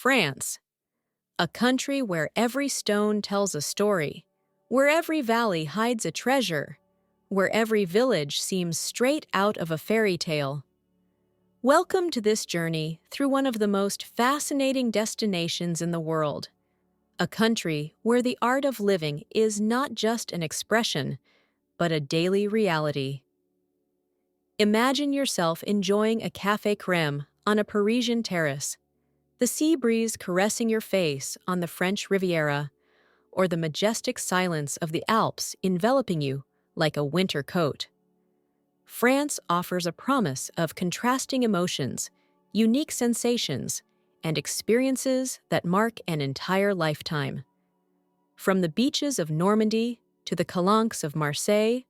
France, a country where every stone tells a story, where every valley hides a treasure, where every village seems straight out of a fairy tale. Welcome to this journey through one of the most fascinating destinations in the world, a country where the art of living is not just an expression, but a daily reality. Imagine yourself enjoying a café crème on a Parisian terrace, the sea breeze caressing your face on the French Riviera, or the majestic silence of the Alps enveloping you like a winter coat. France offers a promise of contrasting emotions, unique sensations, and experiences that mark an entire lifetime. From the beaches of Normandy to the calanques of Marseille,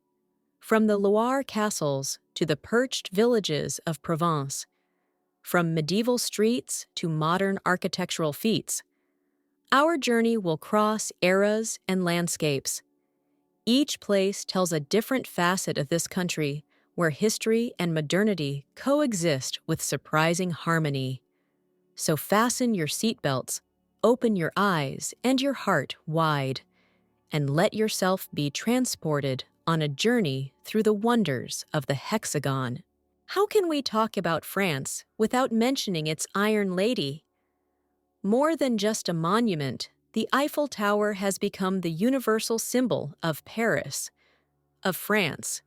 from the Loire castles to the perched villages of Provence, from medieval streets to modern architectural feats, our journey will cross eras and landscapes. Each place tells a different facet of this country where history and modernity coexist with surprising harmony. So fasten your seatbelts, open your eyes and your heart wide, and let yourself be transported on a journey through the wonders of the hexagon. How can we talk about France without mentioning its Iron Lady? More than just a monument, the Eiffel Tower has become the universal symbol of Paris, of France,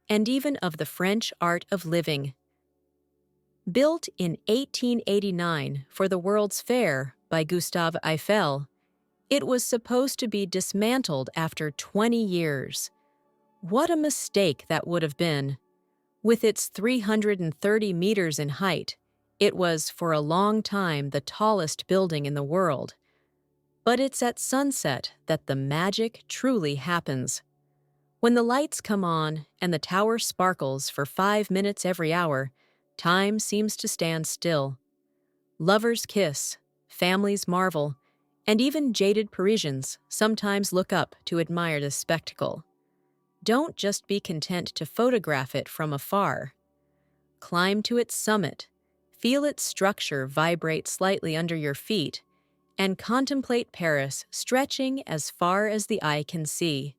and even of the French art of living. Built in 1889 for the World's Fair by Gustave Eiffel, it was supposed to be dismantled after 20 years. What a mistake that would have been. With its 330 meters in height, it was for a long time the tallest building in the world. But it's at sunset that the magic truly happens. When the lights come on and the tower sparkles for 5 minutes every hour, time seems to stand still. Lovers kiss, families marvel, and even jaded Parisians sometimes look up to admire this spectacle. Don't just be content to photograph it from afar. Climb to its summit, feel its structure vibrate slightly under your feet, and contemplate Paris stretching as far as the eye can see.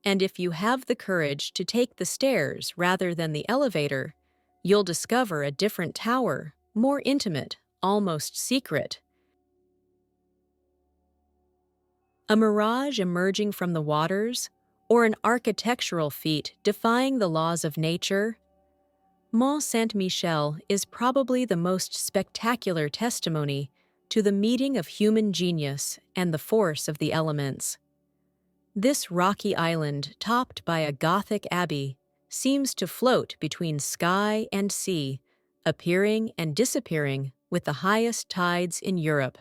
And if you have the courage to take the stairs rather than the elevator, you'll discover a different tower, more intimate, almost secret. A mirage emerging from the waters, or an architectural feat defying the laws of nature? Mont Saint-Michel is probably the most spectacular testimony to the meeting of human genius and the force of the elements. This rocky island, topped by a Gothic abbey, seems to float between sky and sea, appearing and disappearing with the highest tides in Europe.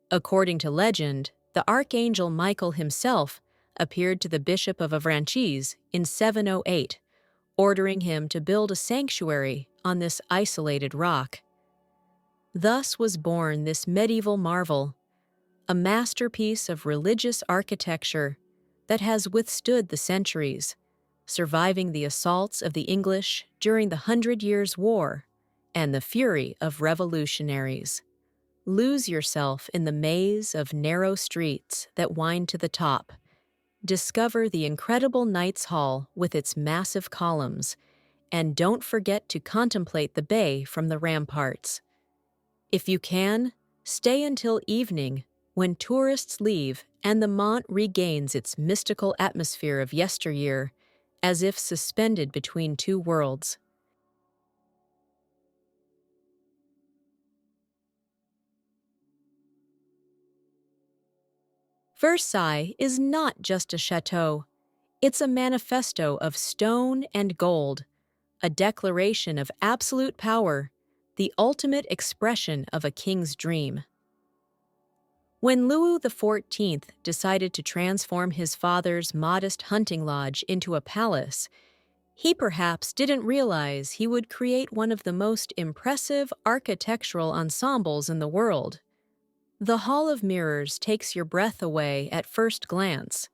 According to legend, the Archangel Michael himself appeared to the Bishop of Avranches in 708, ordering him to build a sanctuary on this isolated rock. Thus was born this medieval marvel, a masterpiece of religious architecture that has withstood the centuries, surviving the assaults of the English during the 100 Years' War and the fury of revolutionaries. Lose yourself in the maze of narrow streets that wind to the top. Discover the incredible Knights Hall with its massive columns, and don't forget to contemplate the bay from the ramparts. If you can, stay until evening when tourists leave and the Mont regains its mystical atmosphere of yesteryear, as if suspended between two worlds. Versailles is not just a chateau. It's a manifesto of stone and gold, a declaration of absolute power, the ultimate expression of a king's dream. When Louis XIV decided to transform his father's modest hunting lodge into a palace, he perhaps didn't realize he would create one of the most impressive architectural ensembles in the world. The Hall of Mirrors takes your breath away at first glance.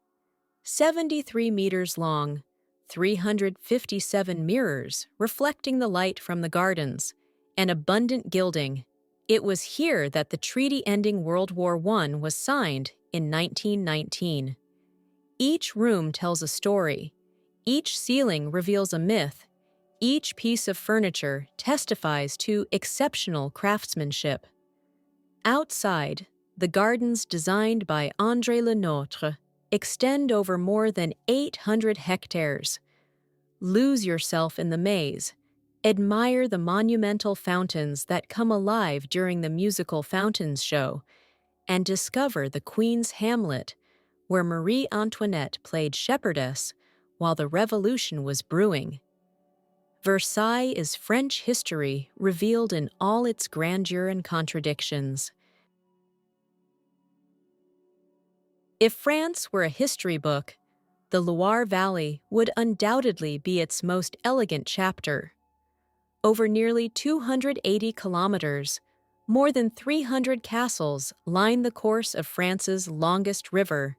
73 meters long, 357 mirrors reflecting the light from the gardens, and abundant gilding, It was here that the treaty ending World War I was signed in 1919. Each room tells a story. Each ceiling reveals a myth. Each piece of furniture testifies to exceptional craftsmanship. Outside, the gardens designed by André Le Nôtre extend over more than 800 hectares. Lose yourself in the maze. Admire the monumental fountains that come alive during the musical Fountains show, and discover the Queen's Hamlet, where Marie Antoinette played shepherdess while the Revolution was brewing. Versailles is French history revealed in all its grandeur and contradictions. If France were a history book, the Loire Valley would undoubtedly be its most elegant chapter. Over nearly 280 kilometers, more than 300 castles line the course of France's longest river,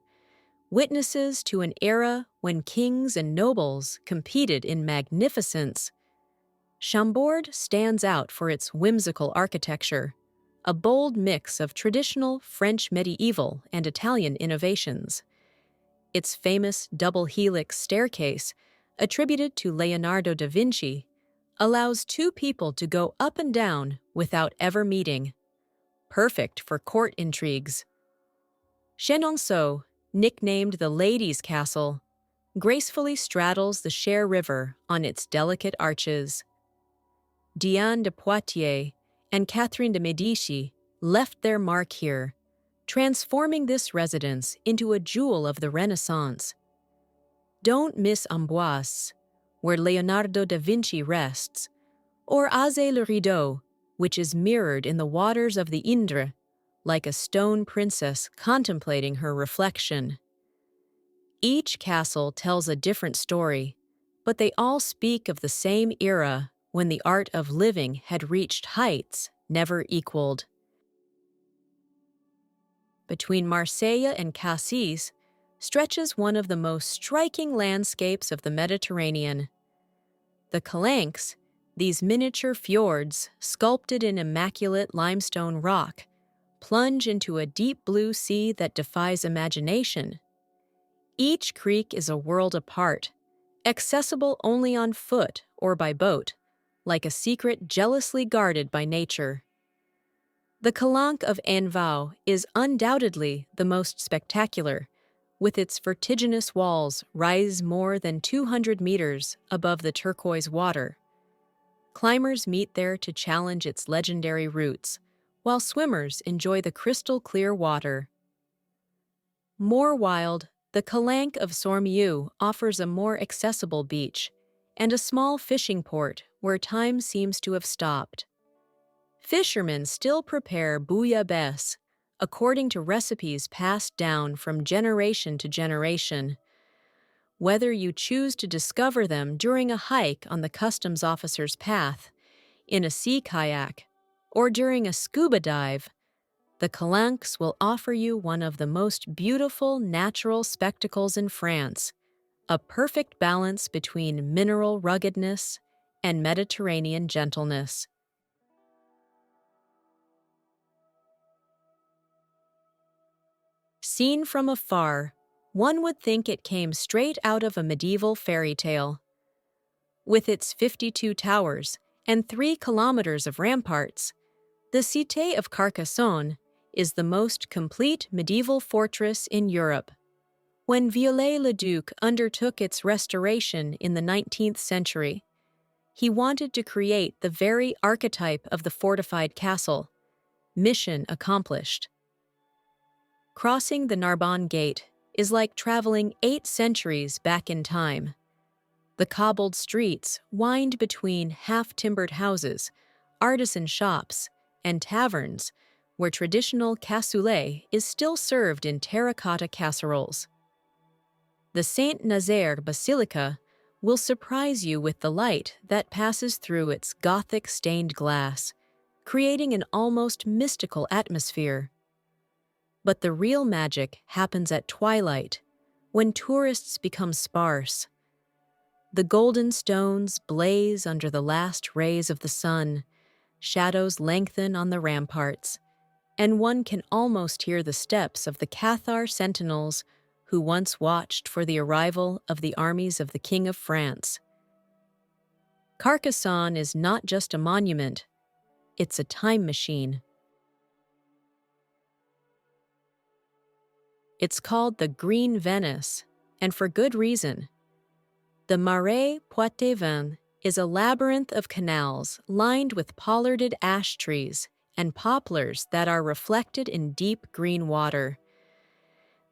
witnesses to an era when kings and nobles competed in magnificence. Chambord stands out for its whimsical architecture, a bold mix of traditional French medieval and Italian innovations. Its famous double helix staircase, attributed to Leonardo da Vinci, allows two people to go up and down without ever meeting. Perfect for court intrigues. Chenonceau, nicknamed the Ladies' Castle, gracefully straddles the Cher River on its delicate arches. Diane de Poitiers and Catherine de Medici left their mark here, transforming this residence into a jewel of the Renaissance. Don't miss Amboise, where Leonardo da Vinci rests, or Azay-le-Rideau, which is mirrored in the waters of the Indre, like a stone princess contemplating her reflection. Each castle tells a different story, but they all speak of the same era when the art of living had reached heights never equaled. Between Marseille and Cassis stretches one of the most striking landscapes of the Mediterranean. The Calanques, these miniature fjords sculpted in immaculate limestone rock, plunge into a deep blue sea that defies imagination. Each creek is a world apart, accessible only on foot or by boat, like a secret jealously guarded by nature. The Calanque of Envaux is undoubtedly the most spectacular, with its vertiginous walls rise more than 200 meters above the turquoise water. Climbers meet there to challenge its legendary roots, while swimmers enjoy the crystal-clear water. More wild, the Calanque of Sormieu offers a more accessible beach and a small fishing port where time seems to have stopped. Fishermen still prepare bouillabaisse, according to recipes passed down from generation to generation. Whether you choose to discover them during a hike on the customs officer's path, in a sea kayak, or during a scuba dive, the Calanques will offer you one of the most beautiful natural spectacles in France, a perfect balance between mineral ruggedness and Mediterranean gentleness. Seen from afar, one would think it came straight out of a medieval fairy tale. With its 52 towers and 3 kilometers of ramparts, the Cité of Carcassonne is the most complete medieval fortress in Europe. When Viollet-le-Duc undertook its restoration in the 19th century, he wanted to create the very archetype of the fortified castle. Mission accomplished. Crossing the Narbonne Gate is like traveling 8 centuries back in time. The cobbled streets wind between half-timbered houses, artisan shops, and taverns where traditional cassoulet is still served in terracotta casseroles. The Saint-Nazaire Basilica will surprise you with the light that passes through its Gothic stained glass, creating an almost mystical atmosphere. But the real magic happens at twilight, when tourists become sparse. The golden stones blaze under the last rays of the sun, shadows lengthen on the ramparts, and one can almost hear the steps of the Cathar sentinels who once watched for the arrival of the armies of the King of France. Carcassonne is not just a monument, it's a time machine. It's called the Green Venice, and for good reason. The Marais Poitevin is a labyrinth of canals lined with pollarded ash trees and poplars that are reflected in deep green water.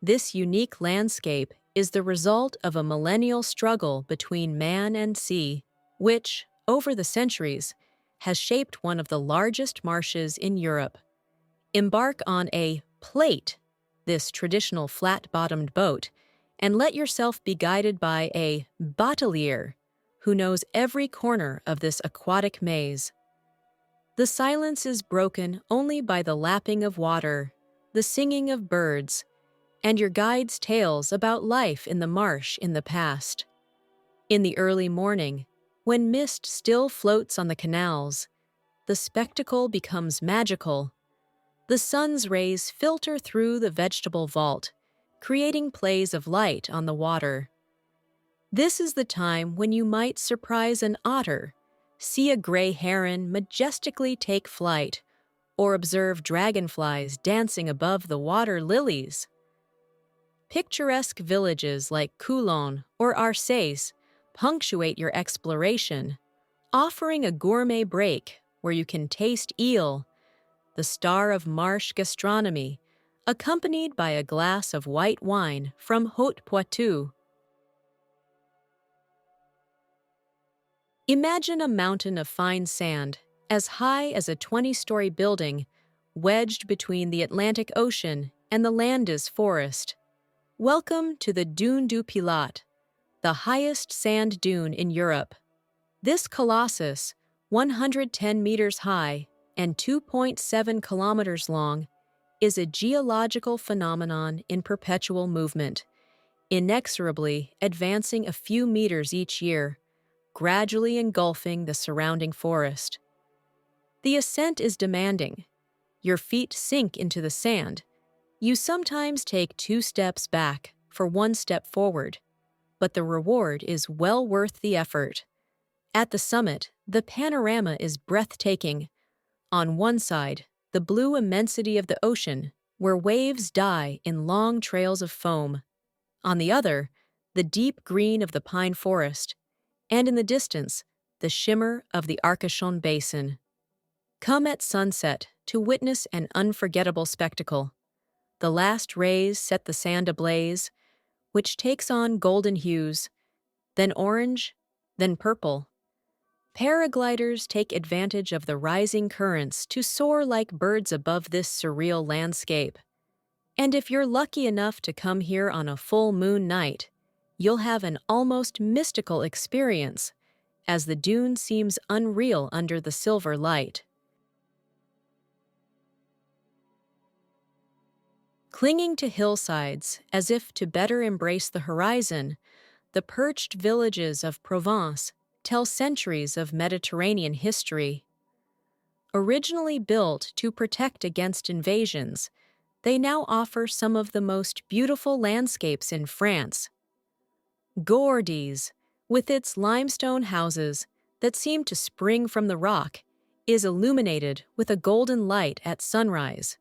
This unique landscape is the result of a millennial struggle between man and sea, which, over the centuries, has shaped one of the largest marshes in Europe. Embark on a plate, this traditional flat-bottomed boat, and let yourself be guided by a batelier who knows every corner of this aquatic maze. The silence is broken only by the lapping of water, the singing of birds, and your guide's tales about life in the marsh in the past. In the early morning, when mist still floats on the canals, the spectacle becomes magical. The sun's rays filter through the vegetable vault, creating plays of light on the water. This is the time when you might surprise an otter, see a gray heron majestically take flight, or observe dragonflies dancing above the water lilies. Picturesque villages like Coulon or Arcés punctuate your exploration, offering a gourmet break where you can taste eel, the star of marsh gastronomy, accompanied by a glass of white wine from Haute-Poitou. Imagine a mountain of fine sand, as high as a 20-story building, wedged between the Atlantic Ocean and the Landes forest. Welcome to the Dune du Pilat, the highest sand dune in Europe. This colossus, 110 meters high and 2.7 kilometers long, is a geological phenomenon in perpetual movement, inexorably advancing a few meters each year, gradually engulfing the surrounding forest. The ascent is demanding. Your feet sink into the sand. You sometimes take 2 steps back for 1 step forward, but the reward is well worth the effort. At the summit, the panorama is breathtaking. On one side, the blue immensity of the ocean, where waves die in long trails of foam. On the other, the deep green of the pine forest, and in the distance, the shimmer of the Arcachon Basin. Come at sunset to witness an unforgettable spectacle. The last rays set the sand ablaze, which takes on golden hues, then orange, then purple. Paragliders take advantage of the rising currents to soar like birds above this surreal landscape. And if you're lucky enough to come here on a full moon night, you'll have an almost mystical experience, as the dune seems unreal under the silver light. Clinging to hillsides as if to better embrace the horizon, the perched villages of Provence tell centuries of Mediterranean history. Originally built to protect against invasions, they now offer some of the most beautiful landscapes in France. Gourdies, with its limestone houses that seem to spring from the rock, is illuminated with a golden light at sunrise.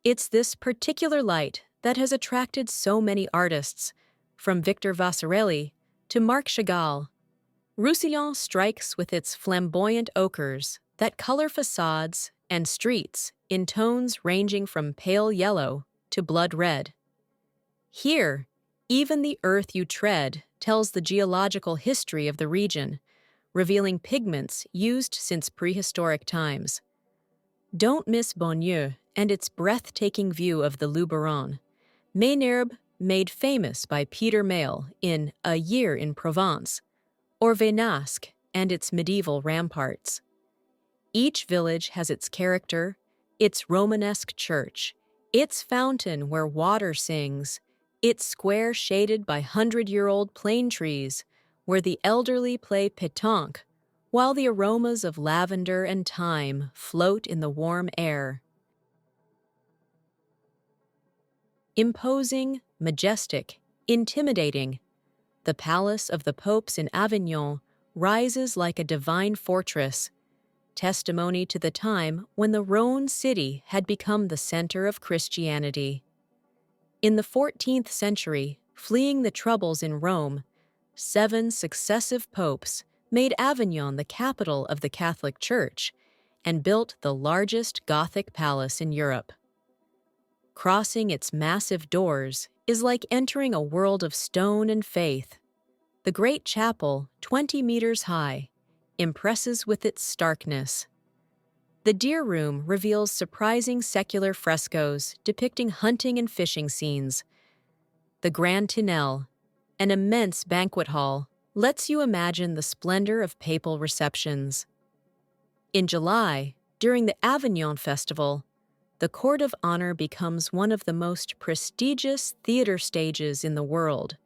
It's this particular light that has attracted so many artists, from Victor Vasarely to Marc Chagall. Roussillon strikes with its flamboyant ochres that color facades and streets in tones ranging from pale yellow to blood red. Here, even the earth you tread tells the geological history of the region, revealing pigments used since prehistoric times. Don't miss Bonnieux and its breathtaking view of the Luberon, Ménherbe made famous by Peter Mayle in A Year in Provence, or Venasque and its medieval ramparts. Each village has its character, its Romanesque church, its fountain where water sings, its square shaded by 100-year-old plane trees where the elderly play pétanque, while the aromas of lavender and thyme float in the warm air. Imposing, majestic, intimidating, the palace of the popes in Avignon rises like a divine fortress, testimony to the time when the Rhone city had become the center of Christianity. In the 14th century, fleeing the troubles in Rome, 7 successive popes made Avignon the capital of the Catholic Church and built the largest Gothic palace in Europe. Crossing its massive doors is like entering a world of stone and faith. The great chapel, 20 meters high, impresses with its starkness. The deer room reveals surprising secular frescoes depicting hunting and fishing scenes. The Grand Tunnel, an immense banquet hall, lets you imagine the splendor of papal receptions. In July, during the Avignon Festival, the Court of Honor becomes one of the most prestigious theater stages in the world.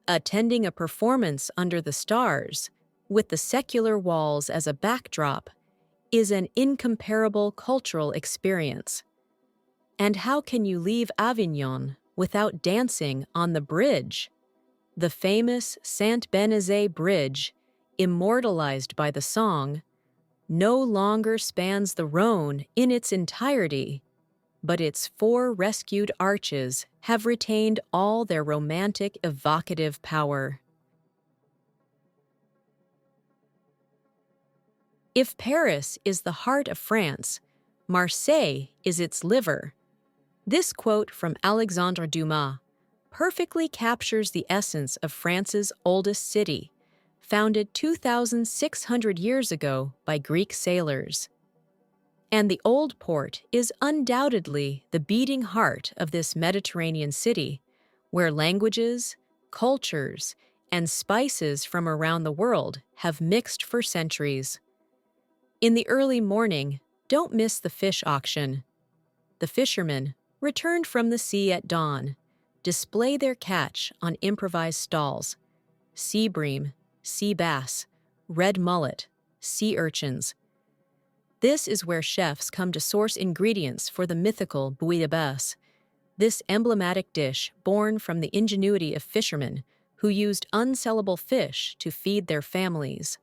Attending a performance under the stars, with the secular walls as a backdrop, is an incomparable cultural experience. And how can you leave Avignon without dancing on the bridge? The famous Saint-Benazet Bridge, immortalized by the song, no longer spans the Rhone in its entirety, but its 4 rescued arches have retained all their romantic, evocative power. If Paris is the heart of France, Marseille is its liver. This quote from Alexandre Dumas perfectly captures the essence of France's oldest city, founded 2,600 years ago by Greek sailors. And the Old Port is undoubtedly the beating heart of this Mediterranean city, where languages, cultures, and spices from around the world have mixed for centuries. In the early morning, don't miss the fish auction. The fishermen, returned from the sea at dawn, display their catch on improvised stalls: sea bream, sea bass, red mullet, sea urchins. This is where chefs come to source ingredients for the mythical bouillabaisse, this emblematic dish born from the ingenuity of fishermen who used unsellable fish to feed their families.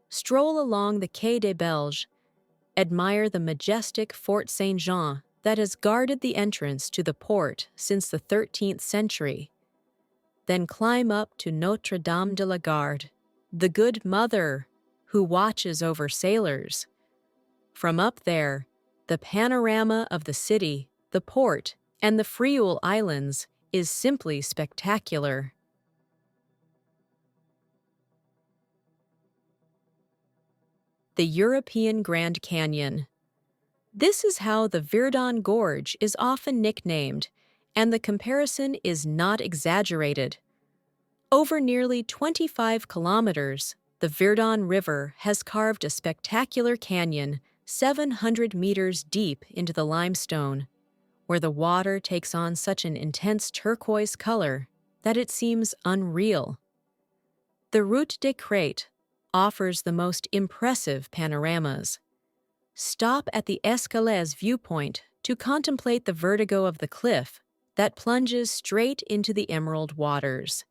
Stroll along the Quai des Belges, admire the majestic Fort Saint-Jean that has guarded the entrance to the port since the 13th century. Then climb up to Notre Dame de la Garde, the Good Mother, who watches over sailors. From up there, the panorama of the city, the port, and the Frioul Islands is simply spectacular. The European Grand Canyon. This is how the Verdon Gorge is often nicknamed, and the comparison is not exaggerated. Over nearly 25 kilometers, the Verdon River has carved a spectacular canyon 700 meters deep into the limestone, where the water takes on such an intense turquoise color that it seems unreal. The Route des Crêtes offers the most impressive panoramas. Stop at the Escalès viewpoint to contemplate the vertigo of the cliff that plunges straight into the emerald waters.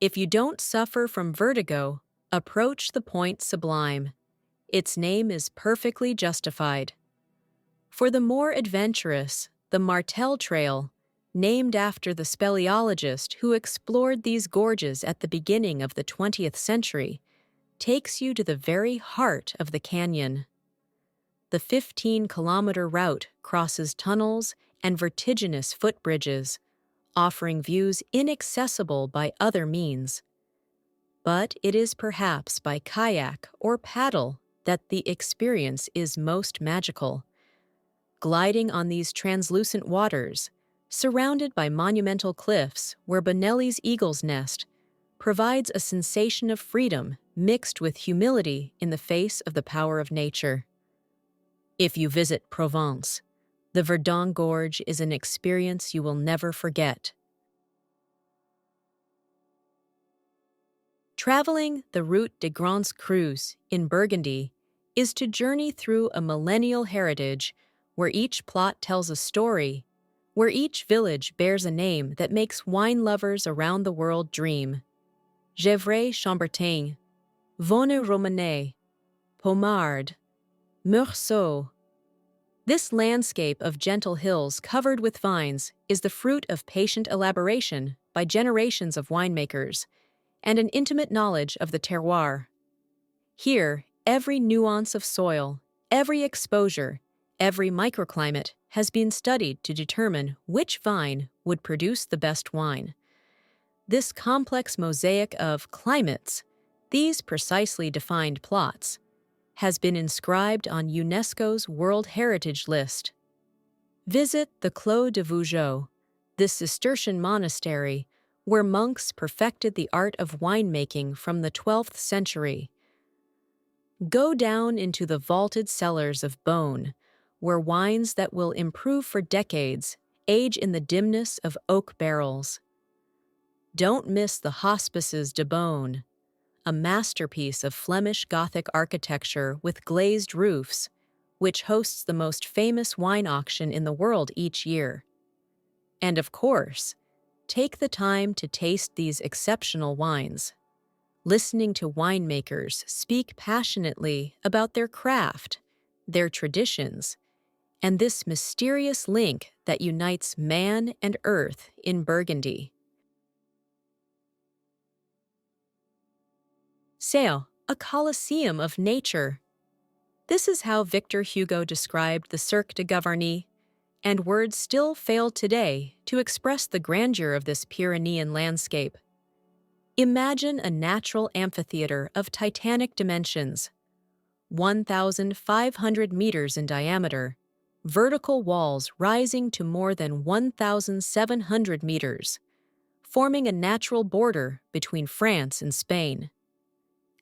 If you don't suffer from vertigo, approach the Point Sublime. Its name is perfectly justified. For the more adventurous, the Martel Trail, named after the speleologist who explored these gorges at the beginning of the 20th century, takes you to the very heart of the canyon. The 15-kilometer route crosses tunnels and vertiginous footbridges, offering views inaccessible by other means. But it is perhaps by kayak or paddle that the experience is most magical. Gliding on these translucent waters, surrounded by monumental cliffs where Bonelli's eagle's nest, provides a sensation of freedom mixed with humility in the face of the power of nature. If you visit Provence, the Verdon Gorge is an experience you will never forget. Traveling the Route des Grands Crus in Burgundy is to journey through a millennial heritage where each plot tells a story, where each village bears a name that makes wine lovers around the world dream. Gevrey-Chambertin, Vonne-Romanée, Pommard, Meursault. This landscape of gentle hills covered with vines is the fruit of patient elaboration by generations of winemakers and an intimate knowledge of the terroir. Here, every nuance of soil, every exposure, every microclimate has been studied to determine which vine would produce the best wine. This complex mosaic of climates, these precisely defined plots, has been inscribed on UNESCO's World Heritage List. Visit the Clos de Vougeot, this Cistercian monastery where monks perfected the art of winemaking from the 12th century. Go down into the vaulted cellars of Beaune, where wines that will improve for decades age in the dimness of oak barrels. Don't miss the Hospices de Beaune, a masterpiece of Flemish Gothic architecture with glazed roofs, which hosts the most famous wine auction in the world each year. And of course, take the time to taste these exceptional wines, listening to winemakers speak passionately about their craft, their traditions, and this mysterious link that unites man and earth in Burgundy. Sail, a colosseum of nature. This is how Victor Hugo described the Cirque de Gavarnie, and words still fail today to express the grandeur of this Pyrenean landscape. Imagine a natural amphitheater of titanic dimensions, 1,500 meters in diameter, vertical walls rising to more than 1,700 meters, forming a natural border between France and Spain.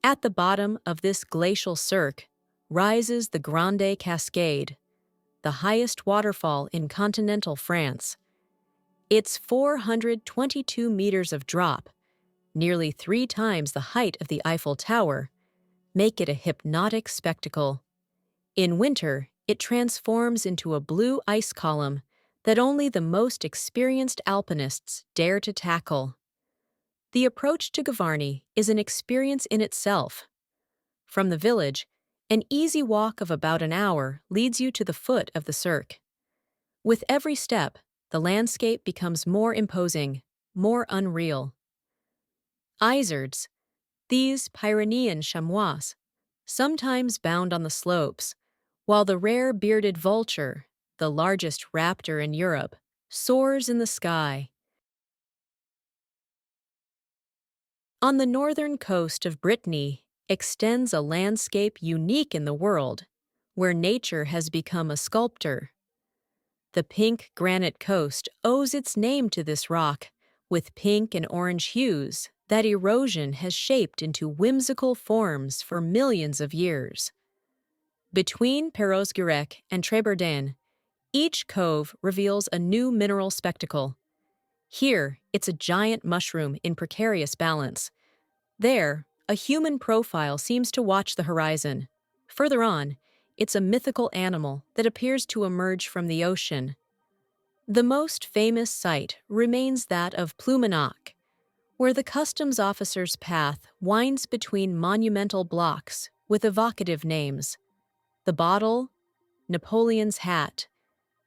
At the bottom of this glacial cirque rises the Grande Cascade, the highest waterfall in continental France. Its 422 meters of drop, nearly 3 times the height of the Eiffel Tower, make it a hypnotic spectacle. In winter, it transforms into a blue ice column that only the most experienced alpinists dare to tackle. The approach to Gavarnie is an experience in itself. From the village, an easy walk of about an hour leads you to the foot of the cirque. With every step, the landscape becomes more imposing, more unreal. Izards, these Pyrenean chamois, sometimes bound on the slopes, while the rare bearded vulture, the largest raptor in Europe, soars in the sky. On the northern coast of Brittany extends a landscape unique in the world, where nature has become a sculptor. The pink granite coast owes its name to this rock, with pink and orange hues that erosion has shaped into whimsical forms for millions of years. Between Perros-Guirec and Trébeurden, each cove reveals a new mineral spectacle. Here, it's a giant mushroom in precarious balance. There, a human profile seems to watch the horizon. Further on, it's a mythical animal that appears to emerge from the ocean. The most famous site remains that of Pluminac, where the customs officer's path winds between monumental blocks with evocative names. The bottle, Napoleon's hat,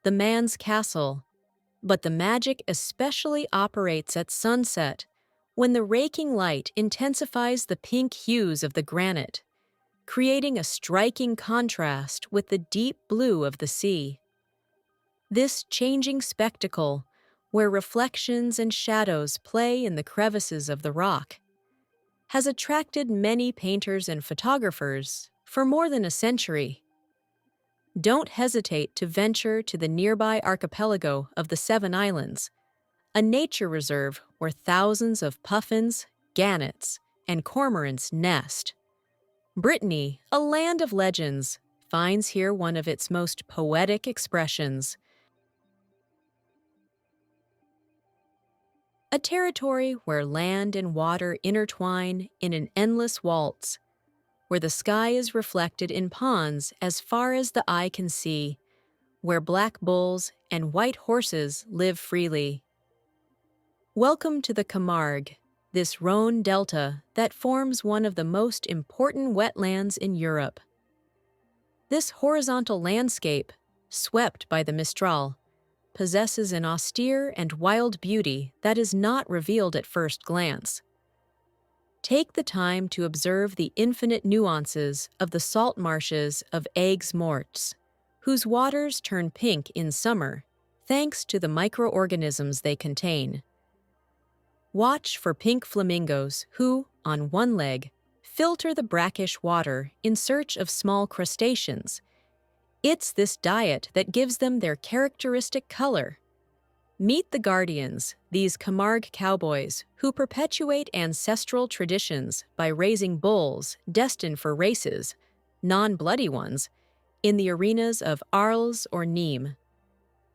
the man's castle, but the magic especially operates at sunset, when the raking light intensifies the pink hues of the granite, creating a striking contrast with the deep blue of the sea. This changing spectacle, where reflections and shadows play in the crevices of the rock, has attracted many painters and photographers for more than a century. Don't hesitate to venture to the nearby archipelago of the Seven Islands, a nature reserve where thousands of puffins, gannets, and cormorants nest. Brittany, a land of legends, finds here one of its most poetic expressions. a territory where land and water intertwine in an endless waltz, where the sky is reflected in ponds as far as the eye can see, where black bulls and white horses live freely. Welcome to the Camargue, this Rhone delta that forms one of the most important wetlands in Europe. This horizontal landscape, swept by the Mistral, possesses an austere and wild beauty that is not revealed at first glance. Take the time to observe the infinite nuances of the salt marshes of Aigues-Mortes, whose waters turn pink in summer thanks to the microorganisms they contain. Watch for pink flamingos who, on one leg, filter the brackish water in search of small crustaceans. It's this diet that gives them their characteristic color. Meet the guardians, these Camargue cowboys who perpetuate ancestral traditions by raising bulls destined for races, non-bloody ones, in the arenas of Arles or Nîmes.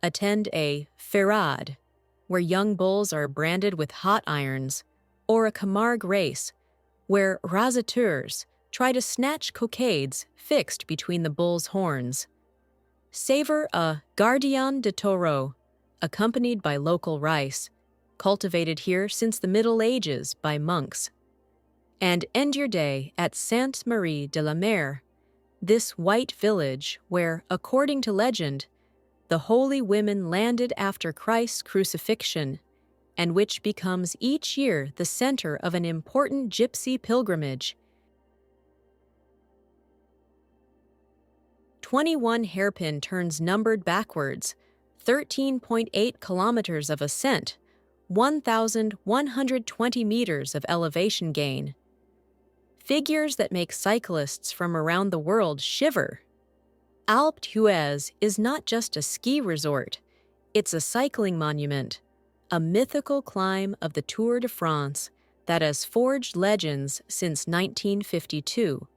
Attend a ferrade, where young bulls are branded with hot irons, or a Camargue race, where rasateurs try to snatch cockades fixed between the bull's horns. Savor a gardien de taureau, accompanied by local rice, cultivated here since the Middle Ages by monks. And end your day at Sainte-Marie-de-la-Mer, this white village where, according to legend, the holy women landed after Christ's crucifixion, and which becomes each year the center of an important gypsy pilgrimage. 21 hairpin turns numbered backwards, 13.8 kilometers of ascent, 1,120 meters of elevation gain. Figures that make cyclists from around the world shiver. Alpe d'Huez is not just a ski resort, it's a cycling monument, a mythical climb of the Tour de France that has forged legends since 1952.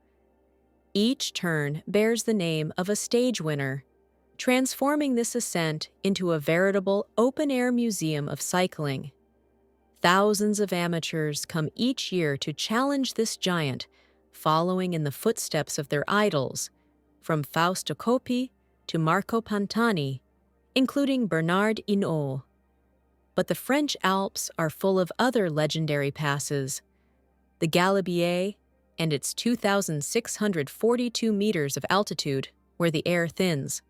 Each turn bears the name of a stage winner, transforming this ascent into a veritable open-air museum of cycling. Thousands of amateurs come each year to challenge this giant, following in the footsteps of their idols, from Fausto Coppi to Marco Pantani, including Bernard Hinault. But the French Alps are full of other legendary passes. The Galibier and its 2,642 meters of altitude, where the air thins.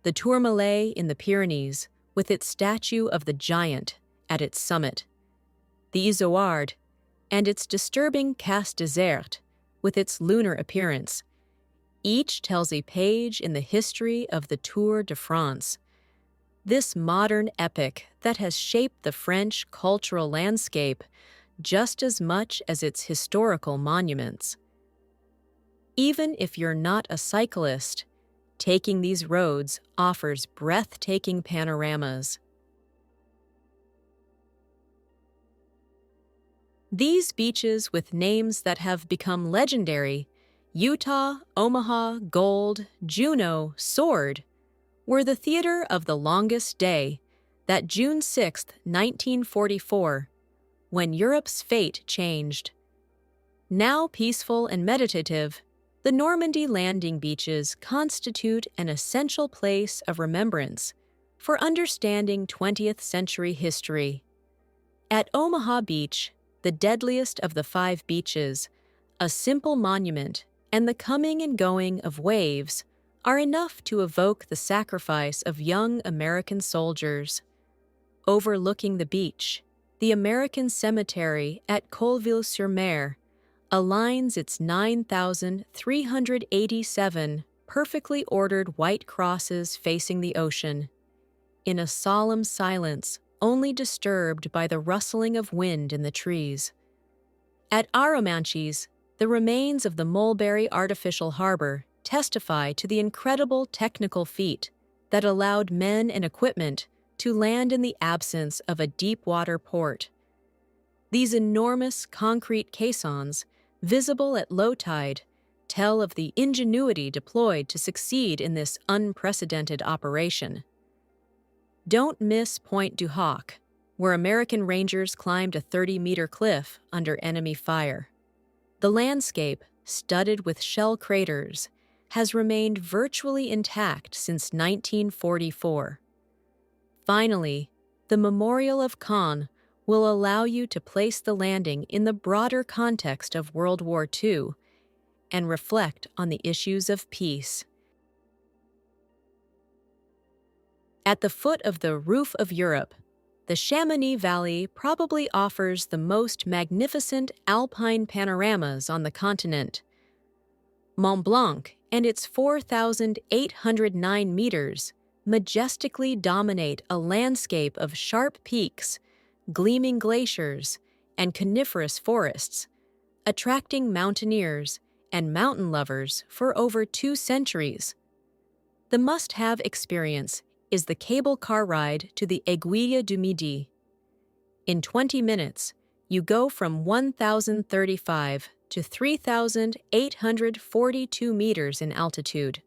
The Tourmalet in the Pyrenees, with its statue of the giant at its summit. The Izoard, and its disturbing Casse Déserte, with its lunar appearance. Each tells a page in the history of the Tour de France. This modern epic that has shaped the French cultural landscape just as much as its historical monuments. Even if you're not a cyclist, taking these roads offers breathtaking panoramas. These beaches with names that have become legendary, Utah, Omaha, Gold, Juneau, Sword, were the theater of the longest day, that June 6, 1944, when Europe's fate changed. Now peaceful and meditative, the Normandy landing beaches constitute an essential place of remembrance for understanding 20th century history. At Omaha Beach, the deadliest of the 5 beaches, a simple monument and the coming and going of waves are enough to evoke the sacrifice of young American soldiers. Overlooking the beach, the American Cemetery at Colville-sur-Mer aligns its 9,387 perfectly ordered white crosses facing the ocean, in a solemn silence only disturbed by the rustling of wind in the trees. At Arromanches, the remains of the Mulberry Artificial Harbor testify to the incredible technical feat that allowed men and equipment to land in the absence of a deep-water port. These enormous concrete caissons, visible at low tide, tell of the ingenuity deployed to succeed in this unprecedented operation. Don't miss Pointe du Hoc, where American Rangers climbed a 30-meter cliff under enemy fire. The landscape, studded with shell craters, has remained virtually intact since 1944. Finally, the Memorial of Caen will allow you to place the landing in the broader context of World War II and reflect on the issues of peace. At the foot of the Roof of Europe, the Chamonix Valley probably offers the most magnificent alpine panoramas on the continent. Mont Blanc and its 4,809 meters majestically dominate a landscape of sharp peaks, gleaming glaciers, and coniferous forests, attracting mountaineers and mountain lovers for over 2 centuries. The must-have experience is the cable car ride to the Aiguille du Midi. In 20 minutes, you go from 1,035 to 3,842 meters in altitude.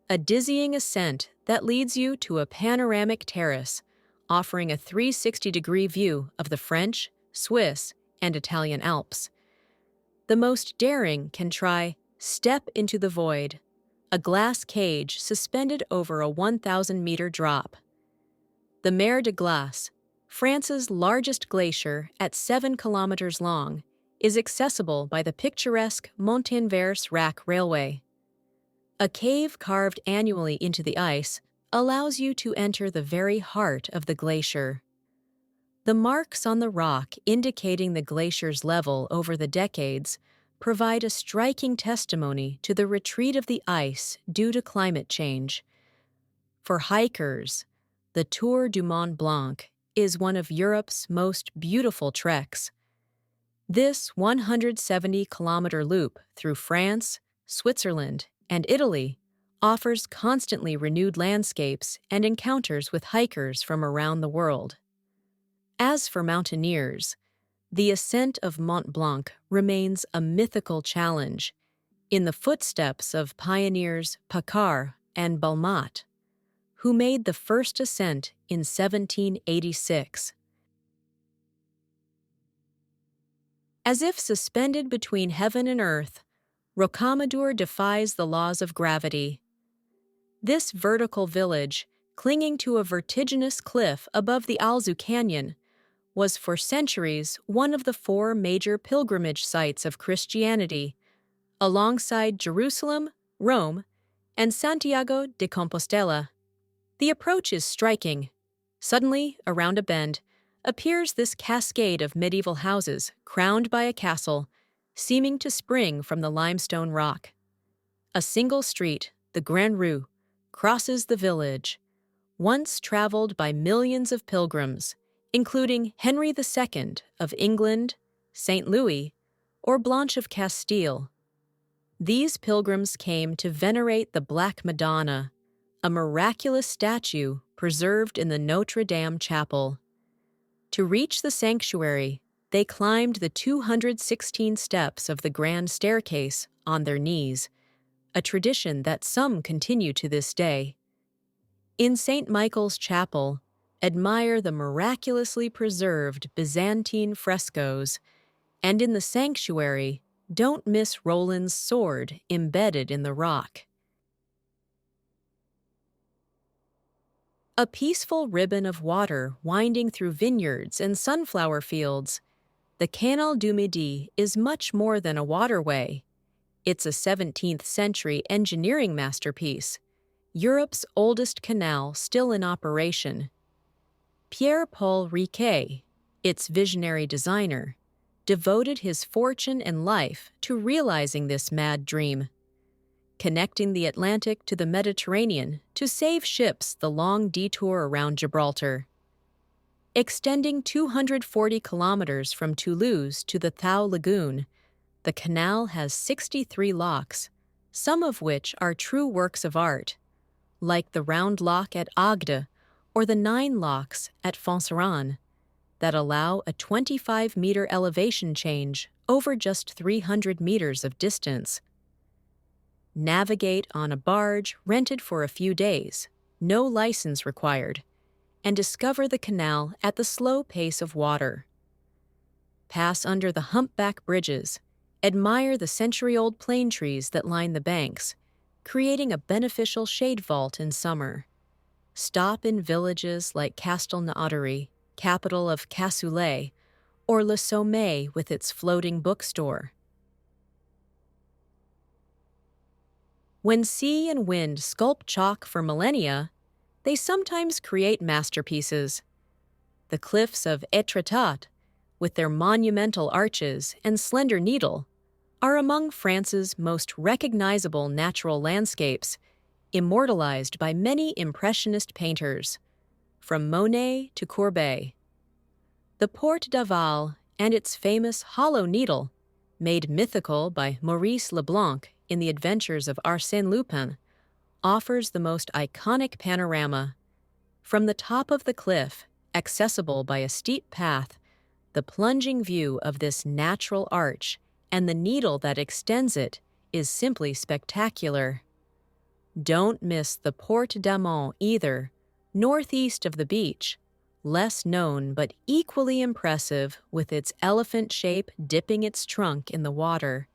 A dizzying ascent that leads you to a panoramic terrace, offering a 360-degree view of the French, Swiss, and Italian Alps. The most daring can try Step into the Void, a glass cage suspended over a 1,000-meter drop. The Mer de Glace, France's largest glacier at 7 kilometers long, is accessible by the picturesque Montagne-Vers-Rac Railway. A cave carved annually into the ice allows you to enter the very heart of the glacier. The marks on the rock indicating the glacier's level over the decades provide a striking testimony to the retreat of the ice due to climate change. For hikers, the Tour du Mont Blanc is one of Europe's most beautiful treks. This 170-kilometer loop through France, Switzerland, and Italy offers constantly renewed landscapes and encounters with hikers from around the world. As for mountaineers, the ascent of Mont Blanc remains a mythical challenge, in the footsteps of pioneers Paccard and Balmat, who made the first ascent in 1786. As if suspended between heaven and earth, Rocamadour defies the laws of gravity. This vertical village, clinging to a vertiginous cliff above the Alzou Canyon, was for centuries one of the 4 major pilgrimage sites of Christianity, alongside Jerusalem, Rome, and Santiago de Compostela. The approach is striking. Suddenly, around a bend, appears this cascade of medieval houses crowned by a castle, seeming to spring from the limestone rock. A single street, the Grand Rue, crosses the village, once traveled by millions of pilgrims, including Henry II of England, St. Louis, or Blanche of Castile. These pilgrims came to venerate the Black Madonna, a miraculous statue preserved in the Notre Dame Chapel. To reach the sanctuary, they climbed the 216 steps of the grand staircase on their knees, a tradition that some continue to this day. In St. Michael's Chapel, admire the miraculously preserved Byzantine frescoes, and in the sanctuary, don't miss Roland's sword embedded in the rock. A peaceful ribbon of water winding through vineyards and sunflower fields, the Canal du Midi is much more than a waterway. It's a 17th-century engineering masterpiece, Europe's oldest canal still in operation. Pierre-Paul Riquet, its visionary designer, devoted his fortune and life to realizing this mad dream, connecting the Atlantic to the Mediterranean to save ships the long detour around Gibraltar. Extending 240 kilometers from Toulouse to the Thau Lagoon, the canal has 63 locks, some of which are true works of art, like the round lock at Agde or the 9 locks at Fonceran, that allow a 25-meter elevation change over just 300 meters of distance. Navigate on a barge rented for a few days, no license required, and discover the canal at the slow pace of water. Pass under the humpback bridges, admire the century-old plane trees that line the banks, creating a beneficial shade vault in summer. Stop in villages like Castelnaudary, capital of Cassoulet, or Le Sommet with its floating bookstore. When sea and wind sculpt chalk for millennia, they sometimes create masterpieces. The cliffs of Étretat, with their monumental arches and slender needle, are among France's most recognizable natural landscapes, immortalized by many Impressionist painters, from Monet to Courbet. The Porte d'Aval and its famous Hollow Needle, made mythical by Maurice Leblanc in The Adventures of Arsène Lupin, offers the most iconic panorama. From the top of the cliff, accessible by a steep path, the plunging view of this natural arch and the needle that extends it is simply spectacular. Don't miss the Porte d'Amont either, northeast of the beach, less known but equally impressive with its elephant shape dipping its trunk in the water.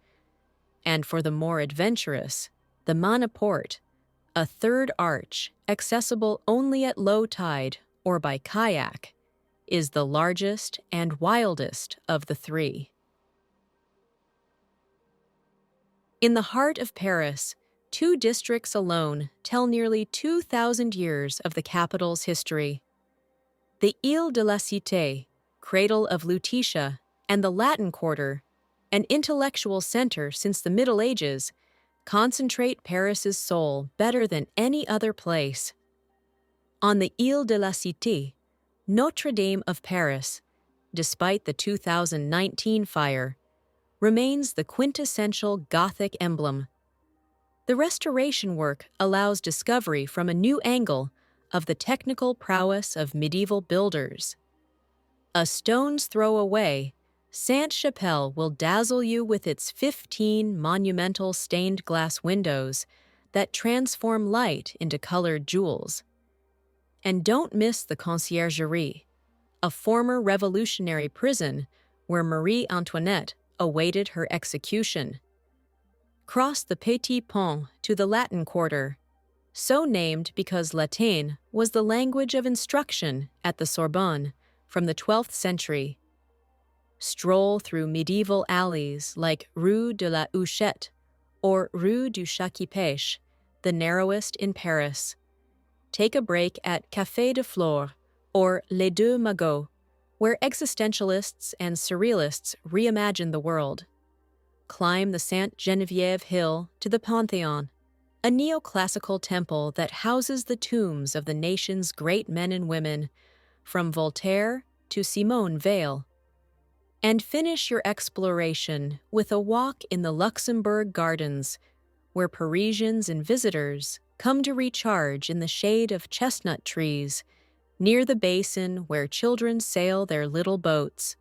And for the more adventurous, the Manaport, a third arch accessible only at low tide or by kayak, is the largest and wildest of the three. In the heart of Paris, 2 districts alone tell nearly 2,000 years of the capital's history. The Ile de la Cité, cradle of Lutetia, and the Latin Quarter, an intellectual center since the Middle Ages, concentrate Paris's soul better than any other place. On the Ile de la Cité, Notre Dame of Paris, despite the 2019 fire, remains the quintessential Gothic emblem. The restoration work allows discovery from a new angle of the technical prowess of medieval builders. A stone's throw away, Sainte-Chapelle will dazzle you with its 15 monumental stained glass windows that transform light into colored jewels. And don't miss the Conciergerie, a former revolutionary prison where Marie Antoinette awaited her execution. Cross the Petit Pont to the Latin Quarter, so named because Latin was the language of instruction at the Sorbonne from the 12th century. Stroll through medieval alleys like Rue de la Huchette or Rue du Chat qui Pêche, the narrowest in Paris. Take a break at Café de Flore or Les Deux Magots, where existentialists and surrealists reimagine the world. Climb the Sainte-Geneviève Hill to the Panthéon, a neoclassical temple that houses the tombs of the nation's great men and women, from Voltaire to Simone Weil. And finish your exploration with a walk in the Luxembourg Gardens, where Parisians and visitors come to recharge in the shade of chestnut trees, near the basin where children sail their little boats.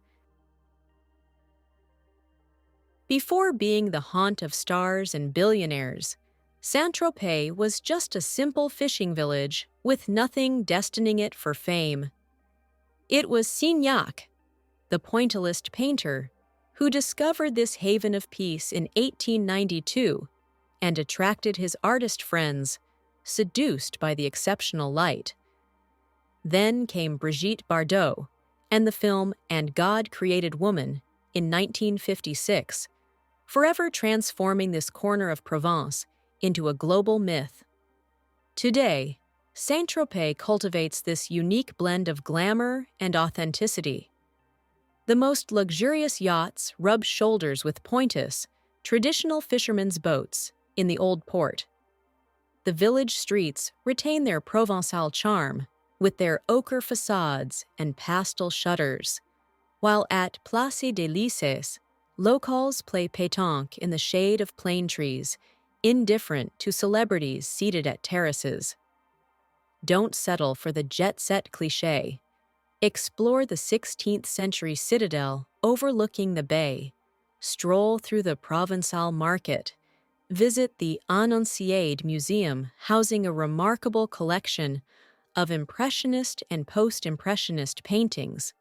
Before being the haunt of stars and billionaires, Saint-Tropez was just a simple fishing village with nothing destining it for fame. It was Signac, the pointillist painter, who discovered this haven of peace in 1892 and attracted his artist friends, seduced by the exceptional light. Then came Brigitte Bardot and the film And God Created Woman in 1956, forever transforming this corner of Provence into a global myth. Today, Saint-Tropez cultivates this unique blend of glamour and authenticity. The most luxurious yachts rub shoulders with pointus, traditional fishermen's boats, in the old port. The village streets retain their Provençal charm, with their ochre facades and pastel shutters, while at Place des Lycées, locals play pétanque in the shade of plane trees, indifferent to celebrities seated at terraces. Don't settle for the jet-set cliché. Explore the 16th century citadel overlooking the bay, stroll through the Provençal market, visit the Annonciade Museum housing a remarkable collection of Impressionist and Post-Impressionist paintings,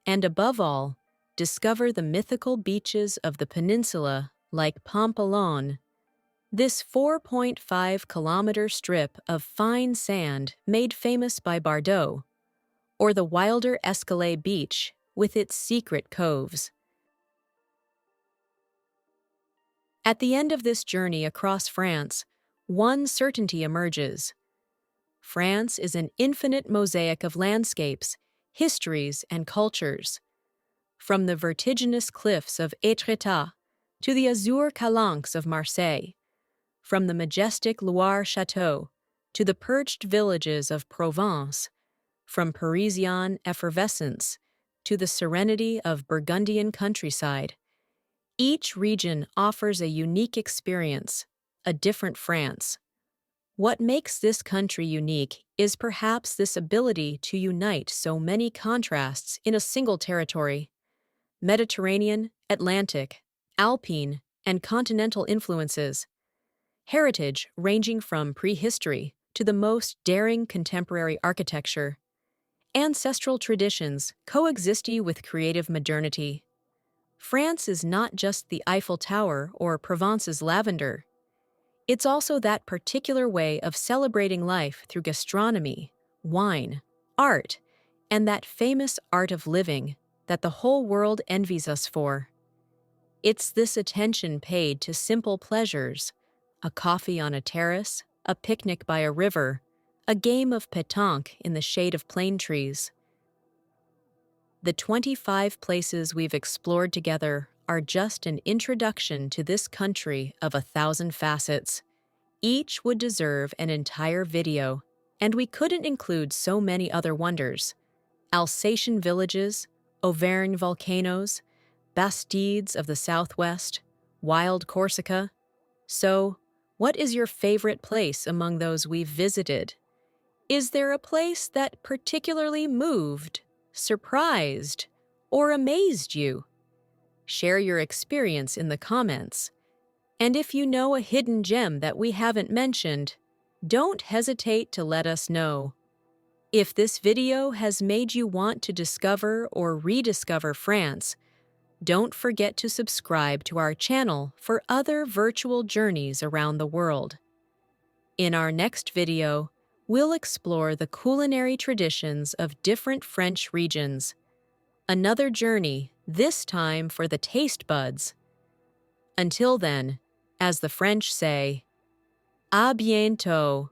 and above all, discover the mythical beaches of the peninsula like Pampelonne. This 4.5-kilometer strip of fine sand made famous by Bardot, or the wilder Escalade Beach with its secret coves. At the end of this journey across France, one certainty emerges. France is an infinite mosaic of landscapes, histories, and cultures. From the vertiginous cliffs of Étretat to the azure calanques of Marseille, from the majestic Loire Château to the perched villages of Provence, from Parisian effervescence to the serenity of Burgundian countryside, each region offers a unique experience, a different France. What makes this country unique is perhaps this ability to unite so many contrasts in a single territory. Mediterranean, Atlantic, Alpine, and continental influences. Heritage ranging from prehistory to the most daring contemporary architecture. Ancestral traditions coexisting with creative modernity. France is not just the Eiffel Tower or Provence's lavender. It's also that particular way of celebrating life through gastronomy, wine, art, and that famous art of living that the whole world envies us for. It's this attention paid to simple pleasures, a coffee on a terrace, a picnic by a river, a game of pétanque in the shade of plane trees. The 25 places we've explored together are just an introduction to this country of 1,000 facets. Each would deserve an entire video, and we couldn't include so many other wonders. Alsatian villages, Auvergne volcanoes, Bastides of the Southwest, wild Corsica. So, what is your favorite place among those we've visited? Is there a place that particularly moved, surprised, or amazed you? Share your experience in the comments. And if you know a hidden gem that we haven't mentioned, don't hesitate to let us know. If this video has made you want to discover or rediscover France, don't forget to subscribe to our channel for other virtual journeys around the world. In our next video, we'll explore the culinary traditions of different French regions. Another journey, this time for the taste buds. Until then, as the French say, à bientôt.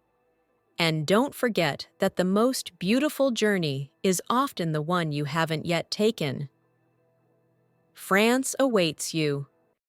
And don't forget that the most beautiful journey is often the one you haven't yet taken. France awaits you.